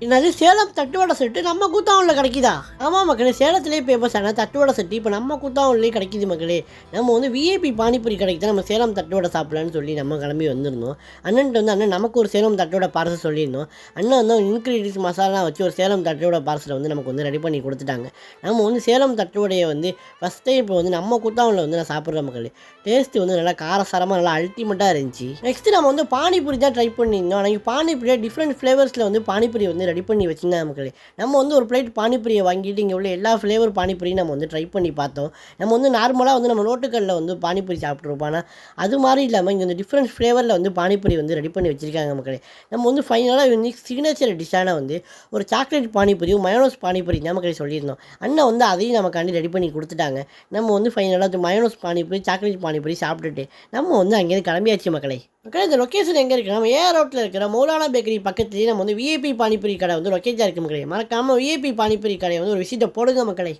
என்னது சேலம் தட்டுவடை செட்டு நம்ம கூத்தாவூரில் கிடைக்குதா? ஆமாம் மக்களே, சேலத்திலே ஃபேமஸான தட்டுவடை செட்டு இப்போ நம்ம கூத்தாவூர்லேயே கிடைக்குது மக்களே. நம்ம வந்து விஐபி பானிபூரி கடைக்கு தான் நம்ம சேலம் தட்டுவடை சாப்பிடலான்னு சொல்லி நம்ம கிளம்பி வந்திருந்தோம். அண்ணன்ட்ட வந்து அண்ணன் நமக்கு ஒரு சேலம் தட்டுவடை பார்சல் சொல்லியிருந்தோம். அண்ணன் வந்து இன்க்ரீடியன்ஸ் மசாலா வச்சு ஒரு சேலம் தட்டுவடை பார்சலை வந்து நமக்கு வந்து ரெடி பண்ணி கொடுத்துட்டாங்க. நம்ம வந்து சேலம் தட்டுவடையை வந்து ஃபஸ்ட் டைம் இப்போ வந்து நம்ம கூத்தாவூரில் வந்து நான் சாப்பிட்றேன் மக்களே. டேஸ்ட்டு வந்து நல்லா காரசாரமாக நல்லா அல்டிமேட்டாக இருந்துச்சு. நெக்ஸ்ட்டு நம்ம வந்து பானிபூரி தான் ட்ரை பண்ணியிருந்தோம். ஆனால் பானிபூரியை டிஃப்ரெண்ட் ஃப்ளேவர்ஸில் வந்து பானிபூரி வந்து ரெடி பண்ணி வச்சுருந்தேன் மக்களே. நம்ம வந்து ஒரு பிளேட் பானிபூரியை வாங்கிட்டு இங்கே உள்ள எல்லா ஃப்ளேவர் பானிபூரியும் நம்ம வந்து ட்ரை பண்ணி பார்த்தோம். நம்ம வந்து நார்மலாக வந்து நம்ம ரோட்டுக்கல்லில் வந்து பானிபூரி சாப்பிட்ருப்போம். ஆனால் அது மாதிரி இல்லாமல் இங்கே வந்து டிஃப்ரெண்ட் ஃப்ளேவரில் வந்து பானிபூரி வந்து ரெடி பண்ணி வச்சுருக்காங்க மக்களே. நம்ம வந்து ஃபைனலாக இன்னைக்கு சிக்னேச்சர் டிஷ்ஷான வந்து ஒரு சாக்லேட் பானிபூரியும் மயோனோஸ் பானிபூரி நமக்கு சொல்லியிருந்தோம். அண்ணன் வந்து அதையும் நமக்காண்டி ரெடி பண்ணி கொடுத்துட்டாங்க. நம்ம வந்து ஃபைனலாக மயோனோஸ் பானிபூரி சாக்லேட் பானிபூரி சாப்பிட்டுட்டு நம்ம வந்து அங்கேயிருந்து கிளம்பியாச்சு மக்களே. மக்களே, இந்த லொக்கேஷன் எங்கே இருக்குது? நம்ம ஏஆர் ரோட்டில் இருக்கிற மௌலானா பேக்கரி பக்கத்துலேயே நம்ம வந்து விஐபி பானிபூரி கடை வந்து லொக்கேட்டாக இருக்குது மக்களே. மறக்காமல் விஐபி பானிபூரி கடையை வந்து ஒரு விசிட்டை போடுங்க மக்களே.